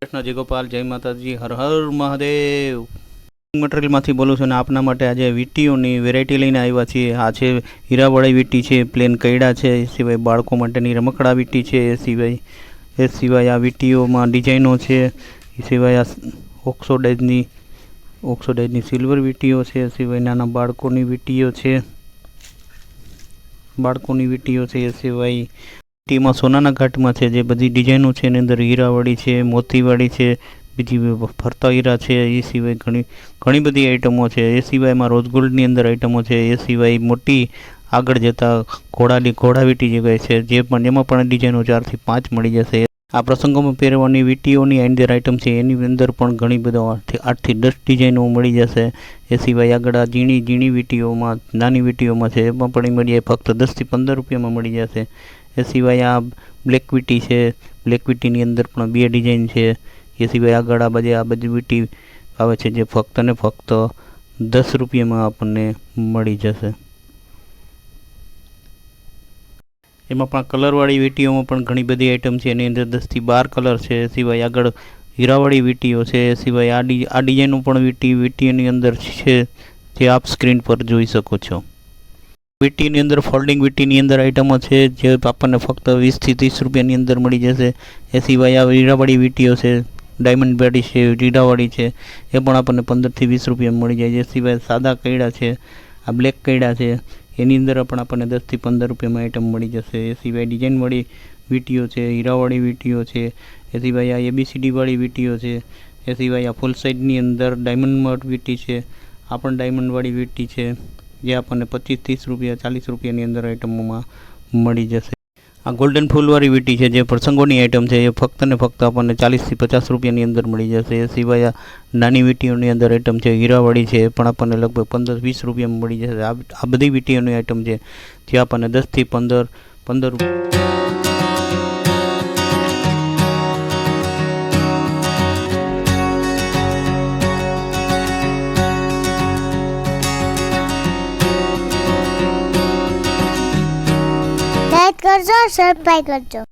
કૃષ્ણ જય ગોપાલ, જય માતાજી, હર હર મહાદેવ। મટીરિયલમાંથી બોલું છું ને આપના માટે આજે વીટીઓની વેરાયટી લઈને આવ્યા છીએ। આ છે હીરાવાળી વીટી છે, પ્લેન કૈડા છે, એ સિવાય બાળકો માટેની રમકડા વીટી છે, એ સિવાય આ વીટીઓમાં ડિઝાઇનો છે, એ સિવાય આ ઓક્સોડાઇઝની સિલ્વર વીટીઓ છે, એ સિવાય નાના બાળકોની વીટીઓ છે, એ સિવાય વીટીમાં સોનાના ઘાટમાં છે જે બધી ડિઝાઇનો છે એની અંદર હીરાવાળી છે, મોતીવાળી છે, બીજી ફરતા હીરા છે, એ સિવાય ઘણી બધી આઈટમો છે। એ સિવાય એમાં રોઝ ગોલ્ડની અંદર આઈટમો છે, એ સિવાય મોટી આગળ જતા ઘોડાવીટી જે કહે છે જે પણ એમાં પણ ડિઝાઇનો 4 થી 5 મળી જશે। આ પ્રસંગોમાં પહેરવાની વીટીઓની અંદર આઈટમ છે એની અંદર પણ ઘણી બધા 8 થી 10 ડિઝાઇનો મળી જશે। એ સિવાય આગળ આ ઝીણી વીટીઓમાં નાની વીટીઓમાં છે એમાં પણ મળી જાય ફક્ત 10 થી 15 રૂપિયામાં મળી જશે। એ સિવાય આ બ્લેક વીટી છે, બ્લેક વીટીની અંદર પણ 2 ડિઝાઇન છે। એ સિવાય આગળ આ બધી વીટી આવે છે જે ફક્ત ને ફક્ત 10 રૂપિયામાં આપણને મળી જશે। એમાં પણ કલરવાળી વીટીઓમાં પણ ઘણી બધી આઈટમ છે, એની અંદર 10 થી 12 કલર છે। એ સિવાય આગળ હીરાવાળી વીટીઓ છે, એ સિવાય આ ડિઝાઇનો પણ વીટીની અંદર છે જે આપ સ્ક્રીન પર જોઈ શકો છો। વીટીની અંદર ફોલ્ડિંગ વીટીની અંદર આઈટમો છે જે આપણને ફક્ત 20 થી 30 રૂપિયાની અંદર મળી જશે। એ સિવાય આ હીરાવાળી વીટીઓ છે, ડાયમંડ વાળી છે, હીરાવાળી છે, એ પણ આપણને 15 થી 20 રૂપિયામાં મળી જાય। એ સિવાય સાદા કૈડા છે, આ બ્લેક કૈડા છે, એની અંદર પણ આપણને 10 થી 15 રૂપિયામાં આઈટમ મળી જશે। એ સિવાય ડિઝાઇનવાળી વીટીઓ છે, હીરાવાળી વીટીઓ છે, એ સિવાય આ ABCD વાળી વીટીઓ છે, એ સિવાય આ ફૂલ સાઇઝની અંદર ડાયમંડ વીટી છે, આ પણ ડાયમંડવાળી વીટી છે જે આપણને 25 30 રૂપિયા 40 રૂપિયાની અંદર આઈટમોમાં મળી જશે। આ ગોલ્ડન ફૂલવાળી વીટી છે જે પ્રસંગોની આઈટમ છે, એ ફક્ત ને ફક્ત આપણને 40 થી 50 રૂપિયાની અંદર મળી જશે। એ સિવાય આ નાની વીટીઓની અંદર આઈટમ છે હીરાવાળી છે, એ પણ આપણને લગભગ 15 20 રૂપિયામાં મળી જશે। આ બધી વીટીઓની આઈટમ છે જે આપણને 10 થી 15 રૂપિયા લાઈક કરજો, સબસ્ક્રાઇબ કરજો।